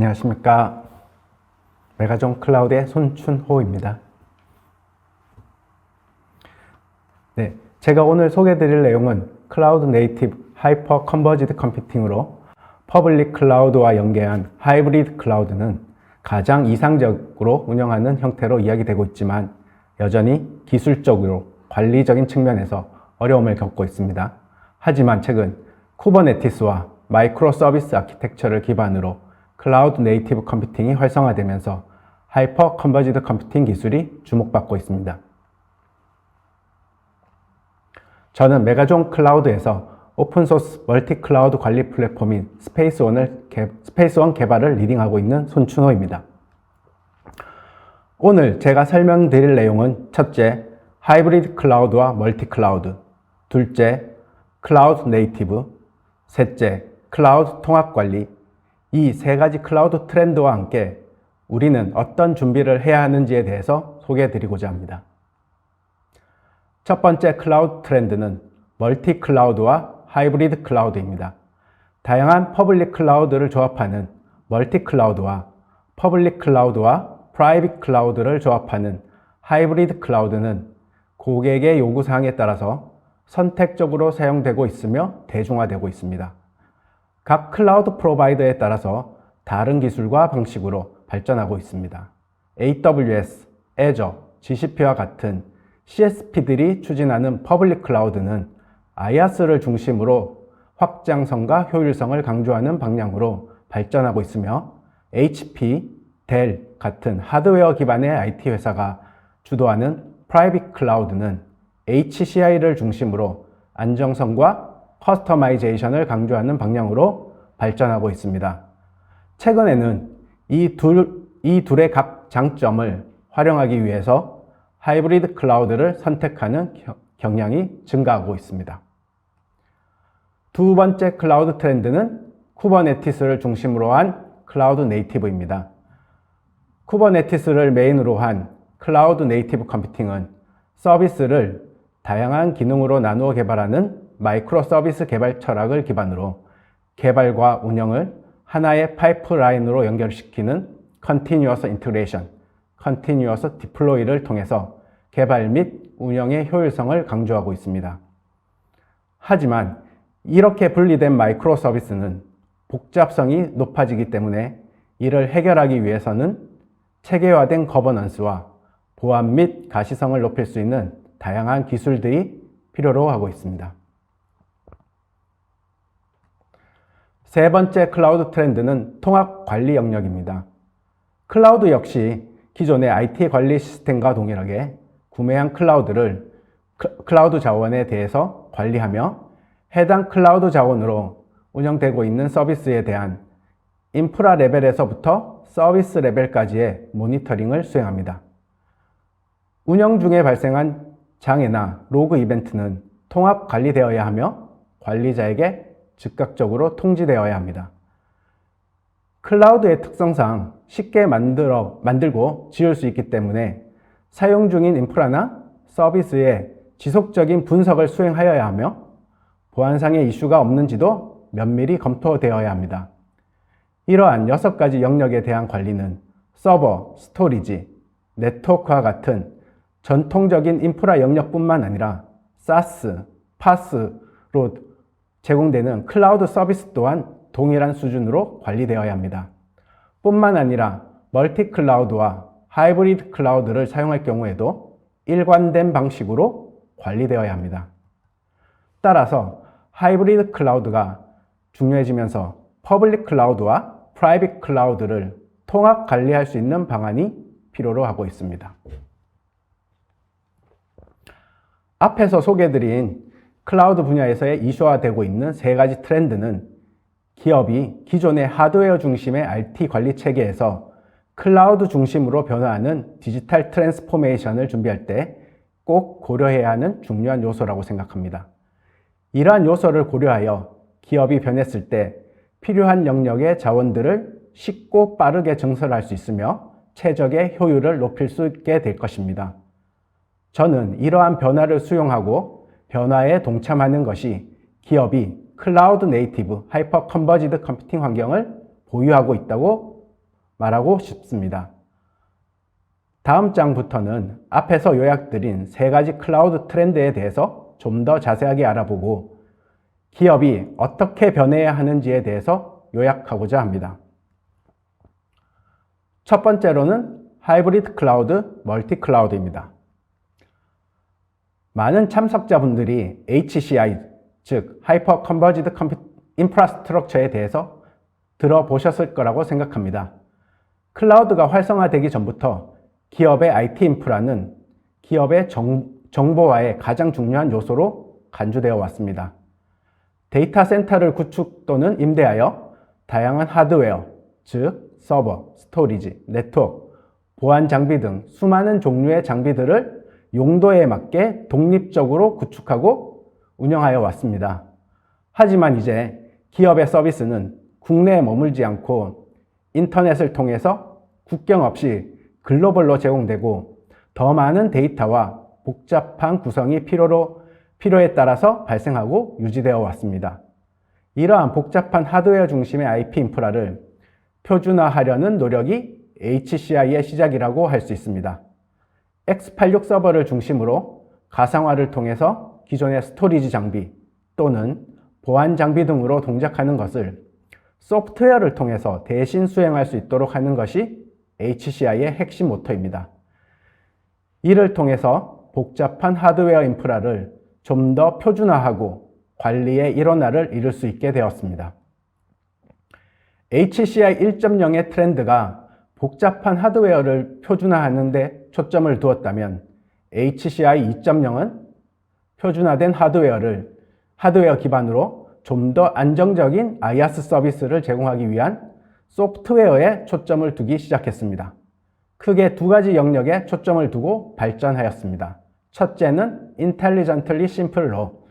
안녕하십니까. 메가존 클라우드의 손춘호입니다. 네, 제가 오늘 소개해 드릴 내용은 클라우드 네이티브 하이퍼 컨버지드 컴퓨팅으로 퍼블릭 클라우드와 연계한 하이브리드 클라우드는 가장 이상적으로 운영하는 형태로 이야기되고 있지만 여전히 기술적으로 관리적인 측면에서 어려움을 겪고 있습니다. 하지만 최근 쿠버네티스와 마이크로 서비스 아키텍처를 기반으로 클라우드 네이티브 컴퓨팅이 활성화되면서 하이퍼 컨버지드 컴퓨팅 기술이 주목받고 있습니다. 저는 메가존 클라우드에서 오픈소스 멀티 클라우드 관리 플랫폼인 스페이스원 개발을 리딩하고 있는 손춘호입니다. 오늘 제가 설명드릴 내용은 첫째, 하이브리드 클라우드와 멀티 클라우드, 둘째, 클라우드 네이티브, 셋째, 클라우드 통합 관리, 이 세 가지 클라우드 트렌드와 함께 우리는 어떤 준비를 해야 하는지에 대해서 소개해 드리고자 합니다. 첫 번째 클라우드 트렌드는 멀티 클라우드와 하이브리드 클라우드입니다. 다양한 퍼블릭 클라우드를 조합하는 멀티 클라우드와 퍼블릭 클라우드와 프라이빗 클라우드를 조합하는 하이브리드 클라우드는 고객의 요구사항에 따라서 선택적으로 사용되고 있으며 대중화되고 있습니다. 각 클라우드 프로바이더에 따라서 다른 기술과 방식으로 발전하고 있습니다. AWS, Azure, GCP와 같은 CSP들이 추진하는 퍼블릭 클라우드는 IaaS를 중심으로 확장성과 효율성을 강조하는 방향으로 발전하고 있으며 HP, 델 같은 하드웨어 기반의 IT 회사가 주도하는 프라이빗 클라우드는 HCI를 중심으로 안정성과 커스터마이제이션을 강조하는 방향으로 발전하고 있습니다. 최근에는 이 둘의 각 장점을 활용하기 위해서 하이브리드 클라우드를 선택하는 경향이 증가하고 있습니다. 두 번째 클라우드 트렌드는 쿠버네티스를 중심으로 한 클라우드 네이티브입니다. 쿠버네티스를 메인으로 한 클라우드 네이티브 컴퓨팅은 서비스를 다양한 기능으로 나누어 개발하는 마이크로 서비스 개발 철학을 기반으로 개발과 운영을 하나의 파이프라인으로 연결시키는 Continuous Integration, Continuous Deploy를 통해서 개발 및 운영의 효율성을 강조하고 있습니다. 하지만 이렇게 분리된 마이크로 서비스는 복잡성이 높아지기 때문에 이를 해결하기 위해서는 체계화된 거버넌스와 보안 및 가시성을 높일 수 있는 다양한 기술들이 필요로 하고 있습니다. 세 번째 클라우드 트렌드는 통합 관리 영역입니다. 클라우드 역시 기존의 IT 관리 시스템과 동일하게 구매한 클라우드 자원에 대해서 관리하며 해당 클라우드 자원으로 운영되고 있는 서비스에 대한 인프라 레벨에서부터 서비스 레벨까지의 모니터링을 수행합니다. 운영 중에 발생한 장애나 로그 이벤트는 통합 관리되어야 하며 관리자에게 즉각적으로 통지되어야 합니다. 클라우드의 특성상 쉽게 만들고 지울 수 있기 때문에 사용 중인 인프라나 서비스의 지속적인 분석을 수행하여야 하며 보안상의 이슈가 없는지도 면밀히 검토되어야 합니다. 이러한 6가지 영역에 대한 관리는 서버, 스토리지, 네트워크와 같은 전통적인 인프라 영역뿐만 아니라 SaaS, PaaS로 제공되는 클라우드 서비스 또한 동일한 수준으로 관리되어야 합니다. 뿐만 아니라 멀티 클라우드와 하이브리드 클라우드를 사용할 경우에도 일관된 방식으로 관리되어야 합니다. 따라서 하이브리드 클라우드가 중요해지면서 퍼블릭 클라우드와 프라이빗 클라우드를 통합 관리할 수 있는 방안이 필요로 하고 있습니다. 앞에서 소개해드린 클라우드 분야에서의 이슈화되고 있는 세 가지 트렌드는 기업이 기존의 하드웨어 중심의 IT 관리 체계에서 클라우드 중심으로 변화하는 디지털 트랜스포메이션을 준비할 때 꼭 고려해야 하는 중요한 요소라고 생각합니다. 이러한 요소를 고려하여 기업이 변했을 때 필요한 영역의 자원들을 쉽고 빠르게 증설할 수 있으며 최적의 효율을 높일 수 있게 될 것입니다. 저는 이러한 변화를 수용하고 변화에 동참하는 것이 기업이 클라우드 네이티브 하이퍼 컨버지드 컴퓨팅 환경을 보유하고 있다고 말하고 싶습니다. 다음 장부터는 앞에서 요약드린 세 가지 클라우드 트렌드에 대해서 좀 더 자세하게 알아보고 기업이 어떻게 변해야 하는지에 대해서 요약하고자 합니다. 첫 번째로는 하이브리드 클라우드, 멀티 클라우드입니다. 많은 참석자분들이 HCI, 즉 하이퍼 컨버지드 인프라스트럭처에 대해서 들어보셨을 거라고 생각합니다. 클라우드가 활성화되기 전부터 기업의 IT 인프라는 기업의 정보화의 가장 중요한 요소로 간주되어 왔습니다. 데이터 센터를 구축 또는 임대하여 다양한 하드웨어, 즉 서버, 스토리지, 네트워크, 보안 장비 등 수많은 종류의 장비들을 용도에 맞게 독립적으로 구축하고 운영하여 왔습니다. 하지만 이제 기업의 서비스는 국내에 머물지 않고 인터넷을 통해서 국경 없이 글로벌로 제공되고 더 많은 데이터와 복잡한 구성이 필요에 따라서 발생하고 유지되어 왔습니다. 이러한 복잡한 하드웨어 중심의 IP 인프라를 표준화하려는 노력이 HCI의 시작이라고 할 수 있습니다. x86 서버를 중심으로 가상화를 통해서 기존의 스토리지 장비 또는 보안 장비 등으로 동작하는 것을 소프트웨어를 통해서 대신 수행할 수 있도록 하는 것이 HCI의 핵심 모토입니다. 이를 통해서 복잡한 하드웨어 인프라를 좀 더 표준화하고 관리의 일원화를 이룰 수 있게 되었습니다. HCI 1.0의 트렌드가 복잡한 하드웨어를 표준화하는 데 초점을 두었다면 HCI 2.0은 표준화된 하드웨어 기반으로 좀 더 안정적인 IaaS 서비스를 제공하기 위한 소프트웨어에 초점을 두기 시작했습니다. 크게 두 가지 영역에 초점을 두고 발전하였습니다. 첫째는 Intelligently Simple로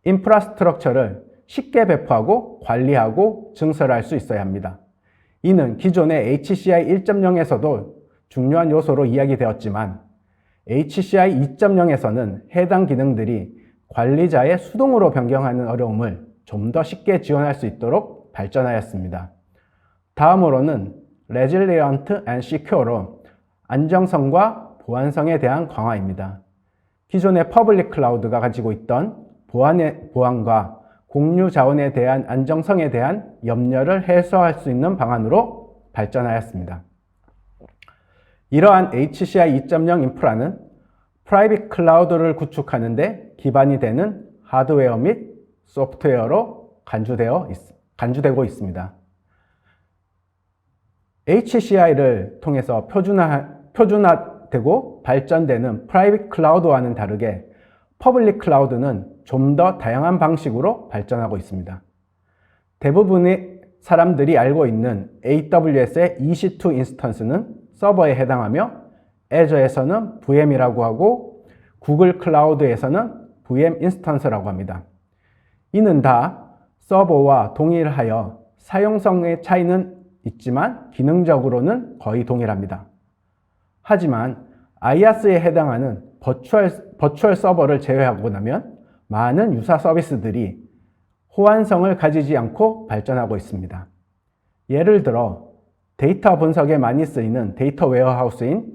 인프라스트럭처를 쉽게 배포하고 관리하고 증설할 수 있어야 합니다. 이는 기존의 HCI 1.0에서도 중요한 요소로 이야기되었지만 HCI 2.0에서는 해당 기능들이 관리자의 수동으로 변경하는 어려움을 좀 더 쉽게 지원할 수 있도록 발전하였습니다. 다음으로는 Resilient and Secure로 안정성과 보안성에 대한 강화입니다. 기존의 퍼블릭 클라우드가 가지고 있던 보안과 공유 자원에 대한 안정성에 대한 염려를 해소할 수 있는 방안으로 발전하였습니다. 이러한 HCI 2.0 인프라는 프라이빗 클라우드를 구축하는 데 기반이 되는 하드웨어 및 소프트웨어로 간주되고 있습니다. HCI를 통해서 표준화되고 발전되는 프라이빗 클라우드와는 다르게 퍼블릭 클라우드는 좀 더 다양한 방식으로 발전하고 있습니다. 대부분의 사람들이 알고 있는 AWS의 EC2 인스턴스는 서버에 해당하며 애저에서는 VM이라고 하고 구글 클라우드에서는 VM 인스턴스라고 합니다. 이는 다 서버와 동일하여 사용성의 차이는 있지만 기능적으로는 거의 동일합니다. 하지만 IaaS에 해당하는 버추얼 서버를 제외하고 나면 많은 유사 서비스들이 호환성을 가지지 않고 발전하고 있습니다. 예를 들어 데이터 분석에 많이 쓰이는 데이터 웨어하우스인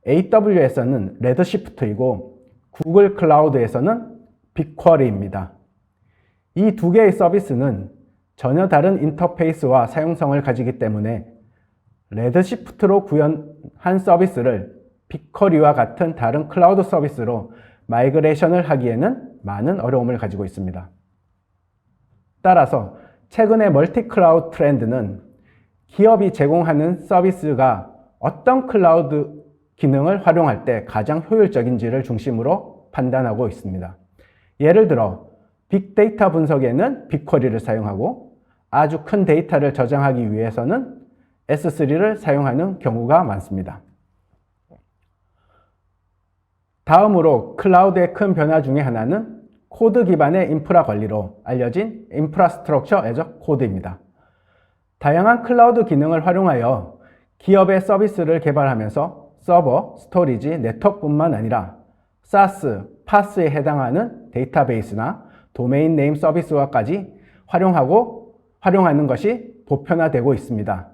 AWS는 레드시프트이고 구글 클라우드에서는 빅쿼리입니다. 이 두 개의 서비스는 전혀 다른 인터페이스와 사용성을 가지기 때문에 레드시프트로 구현한 서비스를 빅쿼리와 같은 다른 클라우드 서비스로 마이그레이션을 하기에는 많은 어려움을 가지고 있습니다. 따라서 최근의 멀티 클라우드 트렌드는 기업이 제공하는 서비스가 어떤 클라우드 기능을 활용할 때 가장 효율적인지를 중심으로 판단하고 있습니다. 예를 들어 빅데이터 분석에는 빅쿼리를 사용하고 아주 큰 데이터를 저장하기 위해서는 S3를 사용하는 경우가 많습니다. 다음으로 클라우드의 큰 변화 중에 하나는 코드 기반의 인프라 관리로 알려진 인프라스트럭처 애저 코드입니다. 다양한 클라우드 기능을 활용하여 기업의 서비스를 개발하면서 서버, 스토리지, 네트워크뿐만 아니라 SaaS, PaaS에 해당하는 데이터베이스나 도메인 네임 서비스와까지 활용하는 것이 보편화되고 있습니다.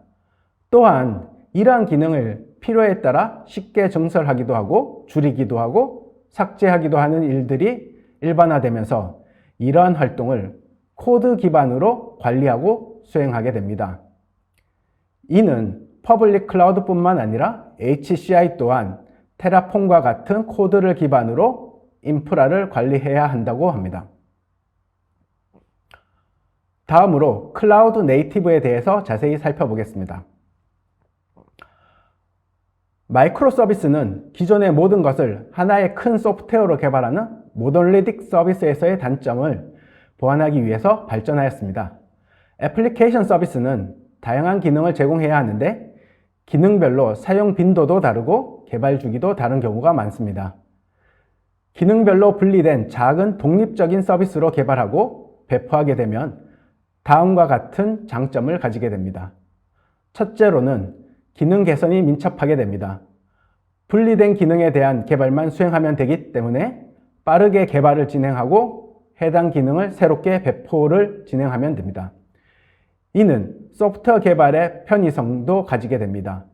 또한 이러한 기능을 필요에 따라 쉽게 증설하기도 하고 줄이기도 하고 삭제하기도 하는 일들이 일반화되면서 이러한 활동을 코드 기반으로 관리하고 수행하게 됩니다. 이는 퍼블릭 클라우드뿐만 아니라 HCI 또한 테라폼과 같은 코드를 기반으로 인프라를 관리해야 한다고 합니다. 다음으로 클라우드 네이티브에 대해서 자세히 살펴보겠습니다. 마이크로 서비스는 기존의 모든 것을 하나의 큰 소프트웨어로 개발하는 모놀리틱 서비스에서의 단점을 보완하기 위해서 발전하였습니다. 애플리케이션 서비스는 다양한 기능을 제공해야 하는데 기능별로 사용 빈도도 다르고 개발 주기도 다른 경우가 많습니다. 기능별로 분리된 작은 독립적인 서비스로 개발하고 배포하게 되면 다음과 같은 장점을 가지게 됩니다. 첫째로는 기능 개선이 민첩하게 됩니다. 분리된 기능에 대한 개발만 수행하면 되기 때문에 빠르게 개발을 진행하고 해당 기능을 새롭게 배포를 진행하면 됩니다. 이는 소프트웨어 개발의 편의성도 가지게 됩니다.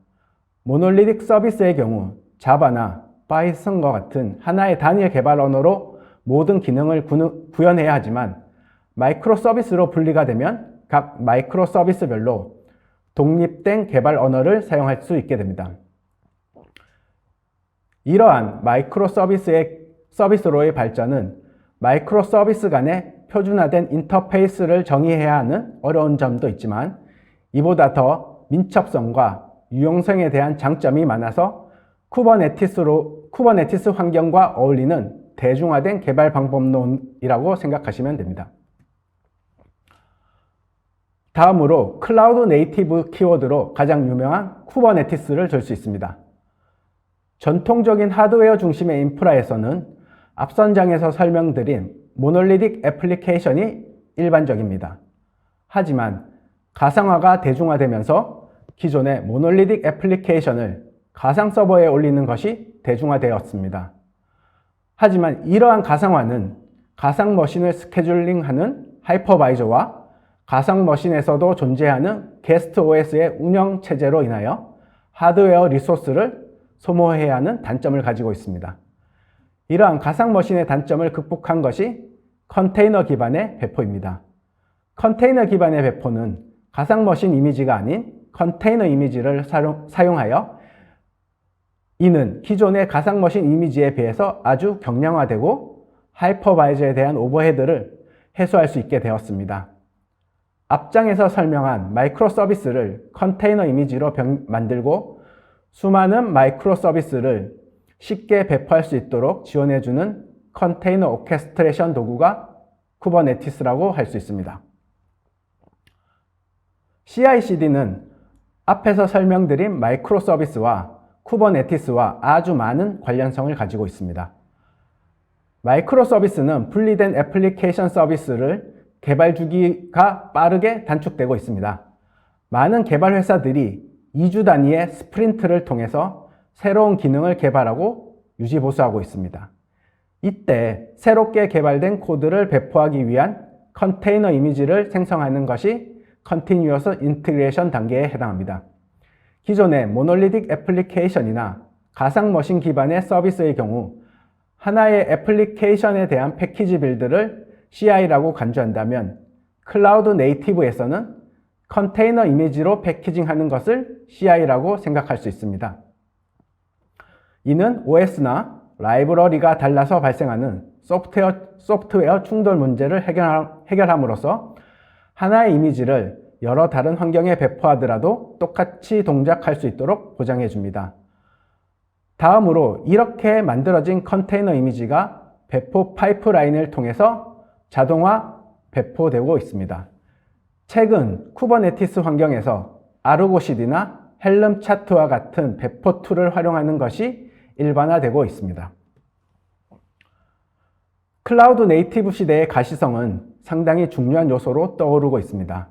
모놀리틱 서비스의 경우 자바나 파이썬과 같은 하나의 단일 개발 언어로 모든 기능을 구현해야 하지만 마이크로 서비스로 분리가 되면 각 마이크로 서비스별로 독립된 개발 언어를 사용할 수 있게 됩니다. 이러한 마이크로 서비스로의 발전은 마이크로 서비스 간의 표준화된 인터페이스를 정의해야 하는 어려운 점도 있지만 이보다 더 민첩성과 유용성에 대한 장점이 많아서 쿠버네티스 환경과 어울리는 대중화된 개발 방법론이라고 생각하시면 됩니다. 다음으로 클라우드 네이티브 키워드로 가장 유명한 쿠버네티스를 들 수 있습니다. 전통적인 하드웨어 중심의 인프라에서는 앞선 장에서 설명드린 모놀리틱 애플리케이션이 일반적입니다. 하지만 가상화가 대중화되면서 기존의 모놀리틱 애플리케이션을 가상 서버에 올리는 것이 대중화되었습니다. 하지만 이러한 가상화는 가상 머신을 스케줄링하는 하이퍼바이저와 가상 머신에서도 존재하는 게스트 OS의 운영 체제로 인하여 하드웨어 리소스를 소모해야 하는 단점을 가지고 있습니다. 이러한 가상 머신의 단점을 극복한 것이 컨테이너 기반의 배포입니다. 컨테이너 기반의 배포는 가상 머신 이미지가 아닌 컨테이너 이미지를 사용하여 이는 기존의 가상 머신 이미지에 비해서 아주 경량화되고 하이퍼바이저에 대한 오버헤드를 해소할 수 있게 되었습니다. 앞장에서 설명한 마이크로 서비스를 컨테이너 이미지로 만들고 수많은 마이크로 서비스를 쉽게 배포할 수 있도록 지원해주는 컨테이너 오케스트레이션 도구가 쿠버네티스라고 할 수 있습니다. CI/CD는 앞에서 설명드린 마이크로 서비스와 쿠버네티스와 아주 많은 관련성을 가지고 있습니다. 마이크로 서비스는 분리된 애플리케이션 서비스를 개발 주기가 빠르게 단축되고 있습니다. 많은 개발 회사들이 2주 단위의 스프린트를 통해서 새로운 기능을 개발하고 유지 보수하고 있습니다. 이때 새롭게 개발된 코드를 배포하기 위한 컨테이너 이미지를 생성하는 것이 컨티뉴어스 인티그레이션 단계에 해당합니다. 기존의 모놀리틱 애플리케이션이나 가상 머신 기반의 서비스의 경우 하나의 애플리케이션에 대한 패키지 빌드를 CI라고 간주한다면 클라우드 네이티브에서는 컨테이너 이미지로 패키징하는 것을 CI라고 생각할 수 있습니다. 이는 OS나 라이브러리가 달라서 발생하는 소프트웨어 충돌 문제를 해결함으로써 하나의 이미지를 여러 다른 환경에 배포하더라도 똑같이 동작할 수 있도록 보장해 줍니다. 다음으로 이렇게 만들어진 컨테이너 이미지가 배포 파이프라인을 통해서 자동화 배포되고 있습니다. 최근 쿠버네티스 환경에서 아르고-CD나 헬름 차트와 같은 배포 툴을 활용하는 것이 일반화되고 있습니다. 클라우드 네이티브 시대의 가시성은 상당히 중요한 요소로 떠오르고 있습니다.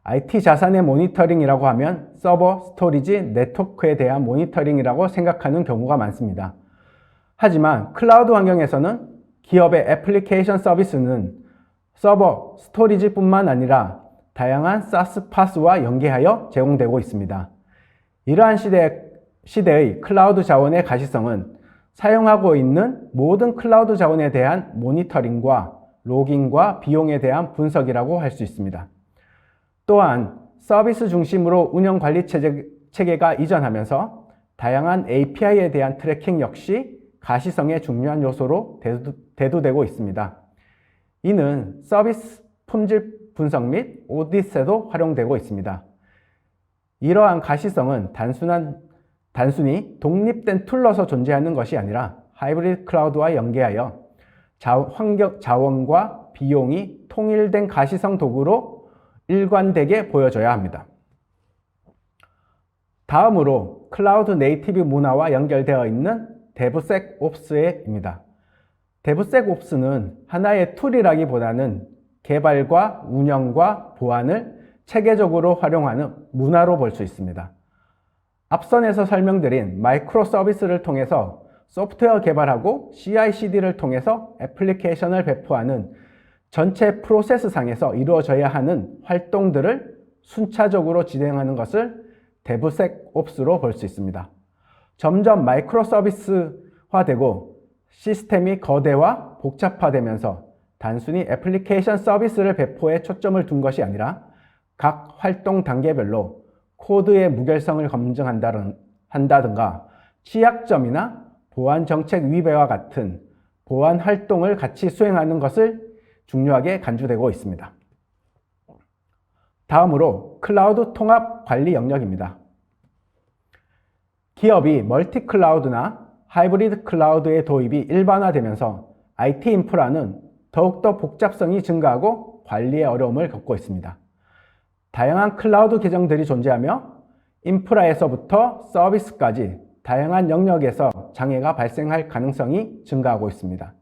IT 자산의 모니터링이라고 하면 서버, 스토리지, 네트워크에 대한 모니터링이라고 생각하는 경우가 많습니다. 하지만 클라우드 환경에서는 기업의 애플리케이션 서비스는 서버, 스토리지뿐만 아니라 다양한 SaaS, PaaS와 연계하여 제공되고 있습니다. 이러한 시대의 클라우드 자원의 가시성은 사용하고 있는 모든 클라우드 자원에 대한 모니터링과 로깅과 비용에 대한 분석이라고 할 수 있습니다. 또한 서비스 중심으로 운영 관리 체계가 이전하면서 다양한 API에 대한 트래킹 역시 가시성의 중요한 요소로 대두되고 있습니다. 이는 서비스 품질 분석 및 오디트에도 활용되고 있습니다. 이러한 가시성은 단순히 독립된 툴로서 존재하는 것이 아니라 하이브리드 클라우드와 연계하여 자원과 비용이 통일된 가시성 도구로 일관되게 보여져야 합니다. 다음으로 클라우드 네이티브 문화와 연결되어 있는 DevSecOps입니다. DevSecOps는 하나의 툴이라기보다는 개발과 운영과 보안을 체계적으로 활용하는 문화로 볼 수 있습니다. 앞선에서 설명드린 마이크로 서비스를 통해서 소프트웨어 개발하고 CI/CD를 통해서 애플리케이션을 배포하는 전체 프로세스상에서 이루어져야 하는 활동들을 순차적으로 진행하는 것을 DevSecOps로 볼 수 있습니다. 점점 마이크로 서비스화되고 시스템이 거대화, 복잡화되면서 단순히 애플리케이션 서비스를 배포에 초점을 둔 것이 아니라 각 활동 단계별로 코드의 무결성을 검증한다든가 취약점이나 보안 정책 위배와 같은 보안 활동을 같이 수행하는 것을 중요하게 간주되고 있습니다. 다음으로 클라우드 통합 관리 영역입니다. 기업이 멀티 클라우드나 하이브리드 클라우드의 도입이 일반화되면서 IT 인프라는 더욱더 복잡성이 증가하고 관리의 어려움을 겪고 있습니다. 다양한 클라우드 계정들이 존재하며 인프라에서부터 서비스까지 다양한 영역에서 장애가 발생할 가능성이 증가하고 있습니다.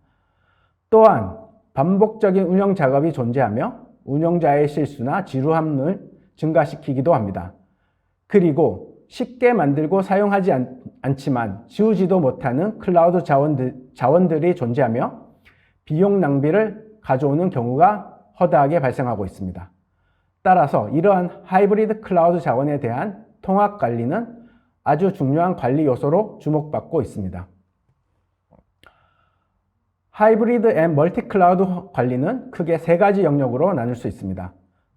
또한 반복적인 운영 작업이 존재하며 운영자의 실수나 지루함을 증가시키기도 합니다. 그리고 쉽게 만들고 사용하지 않지만 지우지도 못하는 클라우드 자원들이 존재하며 비용 낭비를 가져오는 경우가 허다하게 발생하고 있습니다. 따라서 이러한 하이브리드 클라우드 자원에 대한 통합 관리는 아주 중요한 관리 요소로 주목받고 있습니다. 하이브리드 앤 멀티 클라우드 관리는 크게 세 가지 영역으로 나눌 수 있습니다.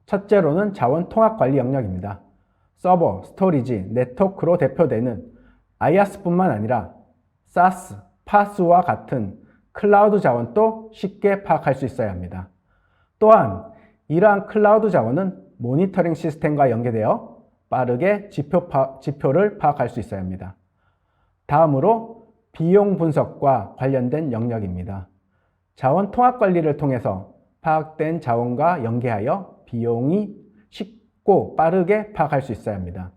첫째로는 자원 통합 관리 영역입니다. 서버, 스토리지, 네트워크로 대표되는 IaaS뿐만 아니라 SaaS, PaaS와 같은 클라우드 자원도 쉽게 파악할 수 있어야 합니다. 또한 이러한 클라우드 자원은 모니터링 시스템과 연계되어 빠르게 지표를 파악할 수 있어야 합니다. 다음으로 비용 분석과 관련된 영역입니다. 자원 통합 관리를 통해서 파악된 자원과 연계하여 비용이 쉽고 빠르게 파악할 수 있어야 합니다.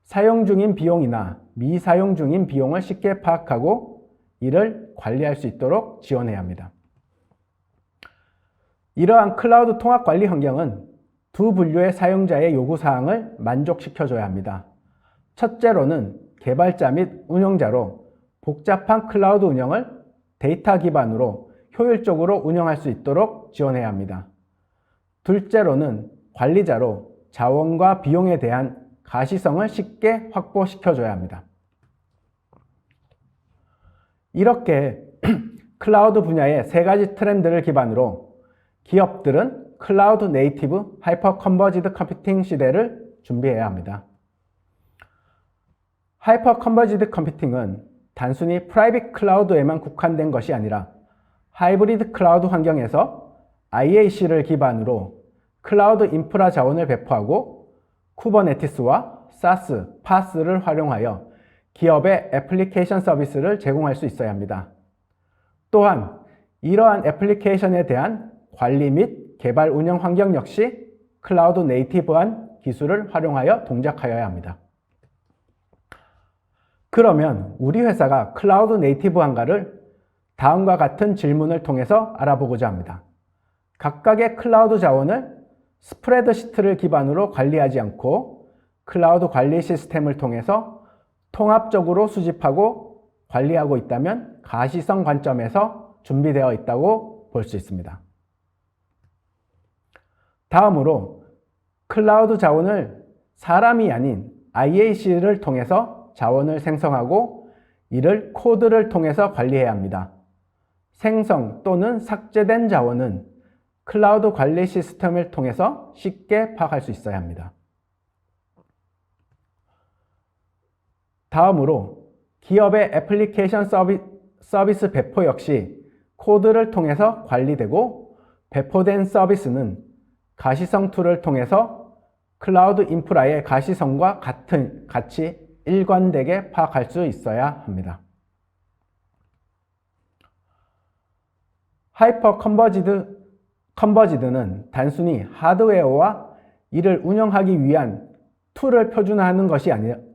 사용 중인 비용이나 미사용 중인 비용을 쉽게 파악하고 이를 관리할 수 있도록 지원해야 합니다. 이러한 클라우드 통합 관리 환경은 두 분류의 사용자의 요구사항을 만족시켜줘야 합니다. 첫째로는 개발자 및 운영자로 복잡한 클라우드 운영을 데이터 기반으로 효율적으로 운영할 수 있도록 지원해야 합니다. 둘째로는 관리자로 자원과 비용에 대한 가시성을 쉽게 확보시켜줘야 합니다. 이렇게 클라우드 분야의 세 가지 트렌드를 기반으로 기업들은 클라우드 네이티브 하이퍼 컨버지드 컴퓨팅 시대를 준비해야 합니다. 하이퍼 컨버지드 컴퓨팅은 단순히 프라이빗 클라우드에만 국한된 것이 아니라 하이브리드 클라우드 환경에서 IAC를 기반으로 클라우드 인프라 자원을 배포하고 쿠버네티스와 SaaS, PaaS를 활용하여 기업의 애플리케이션 서비스를 제공할 수 있어야 합니다. 또한 이러한 애플리케이션에 대한 관리 및 개발 운영 환경 역시 클라우드 네이티브한 기술을 활용하여 동작하여야 합니다. 그러면 우리 회사가 클라우드 네이티브한가를 다음과 같은 질문을 통해서 알아보고자 합니다. 각각의 클라우드 자원을 스프레드시트를 기반으로 관리하지 않고 클라우드 관리 시스템을 통해서 통합적으로 수집하고 관리하고 있다면 가시성 관점에서 준비되어 있다고 볼 수 있습니다. 다음으로 클라우드 자원을 사람이 아닌 IAC를 통해서 자원을 생성하고 이를 코드를 통해서 관리해야 합니다. 생성 또는 삭제된 자원은 클라우드 관리 시스템을 통해서 쉽게 파악할 수 있어야 합니다. 다음으로 기업의 애플리케이션 서비스 배포 역시 코드를 통해서 관리되고 배포된 서비스는 가시성 툴을 통해서 클라우드 인프라의 가시성과 같이 일관되게 파악할 수 있어야 합니다. 하이퍼 컨버지드는 단순히 하드웨어와 이를 운영하기 위한 툴을 표준화하는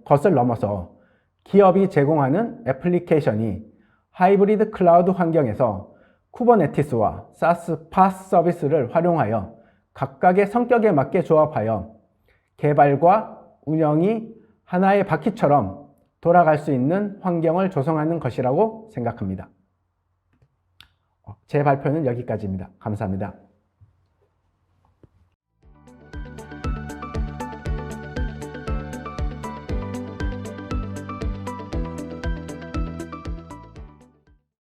것을 넘어서 기업이 제공하는 애플리케이션이 하이브리드 클라우드 환경에서 쿠버네티스와 사스, 파스 서비스를 활용하여 각각의 성격에 맞게 조합하여 개발과 운영이 하나의 바퀴처럼 돌아갈 수 있는 환경을 조성하는 것이라고 생각합니다. 제 발표는 여기까지입니다. 감사합니다.